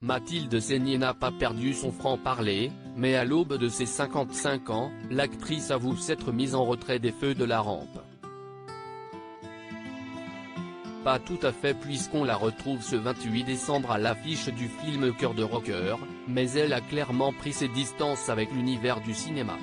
Mathilde Seigner n'a pas perdu son franc-parler, mais à l'aube de ses 55 ans, l'actrice avoue s'être mise en retrait des feux de la rampe. Pas tout à fait puisqu'on la retrouve ce 28 décembre à l'affiche du film Cœur de rocker, mais elle a clairement pris ses distances avec l'univers du cinéma.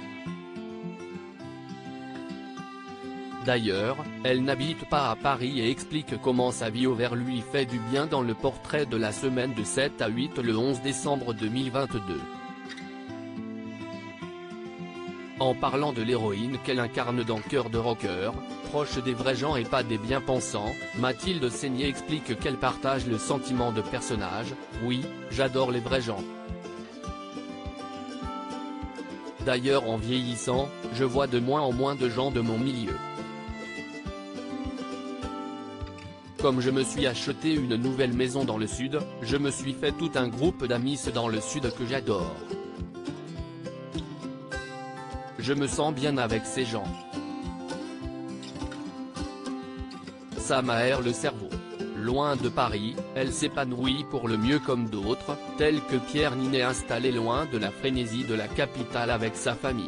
D'ailleurs, elle n'habite pas à Paris et explique comment sa vie au vert lui fait du bien dans le portrait de la semaine de 7 à 8 le 11 décembre 2022. En parlant de l'héroïne qu'elle incarne dans Cœur de rocker, proche des vrais gens et pas des bien-pensants, Mathilde Seigner explique qu'elle partage le sentiment de personnage « Oui, j'adore les vrais gens. D'ailleurs en vieillissant, je vois de moins en moins de gens de mon milieu. Comme je me suis acheté une nouvelle maison dans le sud, je me suis fait tout un groupe d'amis dans le sud que j'adore. Je me sens bien avec ces gens. Ça m'aère le cerveau. Loin de Paris, elle s'épanouit pour le mieux comme d'autres, tels que Pierre Ninet installé loin de la frénésie de la capitale avec sa famille.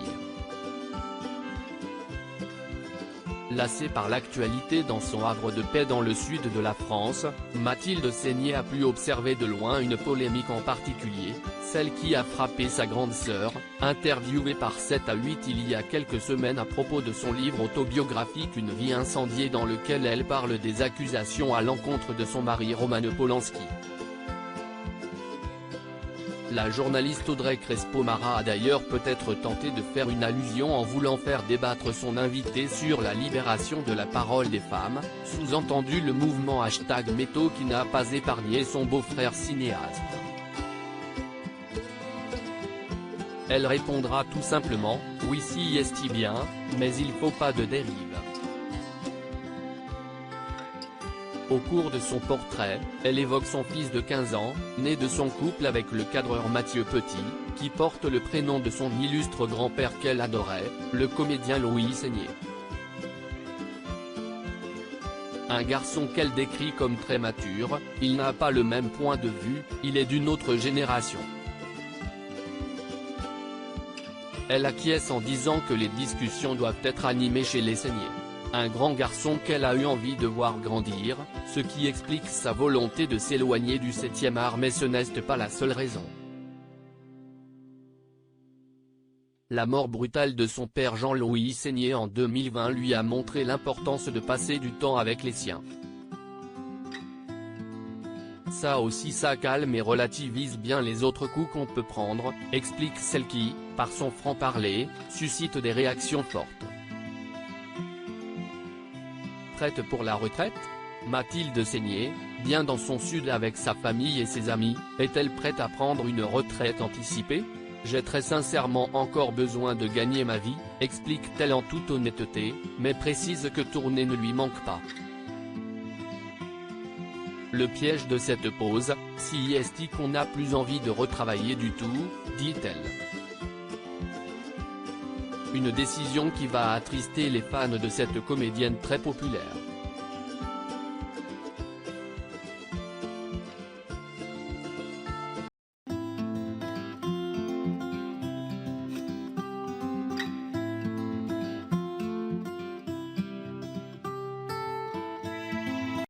Lassée par l'actualité dans son havre de paix dans le sud de la France, Mathilde Seigner a pu observer de loin une polémique en particulier, celle qui a frappé sa grande sœur, interviewée par 7 à 8 il y a quelques semaines à propos de son livre autobiographique Une vie incendiée dans lequel elle parle des accusations à l'encontre de son mari Roman Polanski. La journaliste Audrey Crespo-Mara a d'ailleurs peut-être tenté de faire une allusion en voulant faire débattre son invité sur la libération de la parole des femmes, sous-entendu le mouvement #Métaux qui n'a pas épargné son beau-frère cinéaste. Elle répondra tout simplement, oui si est bien, mais il faut pas de dérive. Au cours de son portrait, elle évoque son fils de 15 ans, né de son couple avec le cadreur Mathieu Petit, qui porte le prénom de son illustre grand-père qu'elle adorait, le comédien Louis Seigner. Un garçon qu'elle décrit comme très mature, il n'a pas le même point de vue, il est d'une autre génération. Elle acquiesce en disant que les discussions doivent être animées chez les Seigner. Un grand garçon qu'elle a eu envie de voir grandir, ce qui explique sa volonté de s'éloigner du 7e art mais ce n'est pas la seule raison. La mort brutale de son père Jean-Louis Seigner en 2020 lui a montré l'importance de passer du temps avec les siens. Ça aussi ça calme et relativise bien les autres coups qu'on peut prendre, explique celle qui, par son franc-parler, suscite des réactions fortes. Prête pour la retraite ? Mathilde Seigner, bien dans son sud avec sa famille et ses amis, est-elle prête à prendre une retraite anticipée ? J'ai très sincèrement encore besoin de gagner ma vie, explique-t-elle en toute honnêteté, mais précise que tourner ne lui manque pas. Le piège de cette pause, si est qu'on n'a plus envie de retravailler du tout, dit-elle. Une décision qui va attrister les fans de cette comédienne très populaire.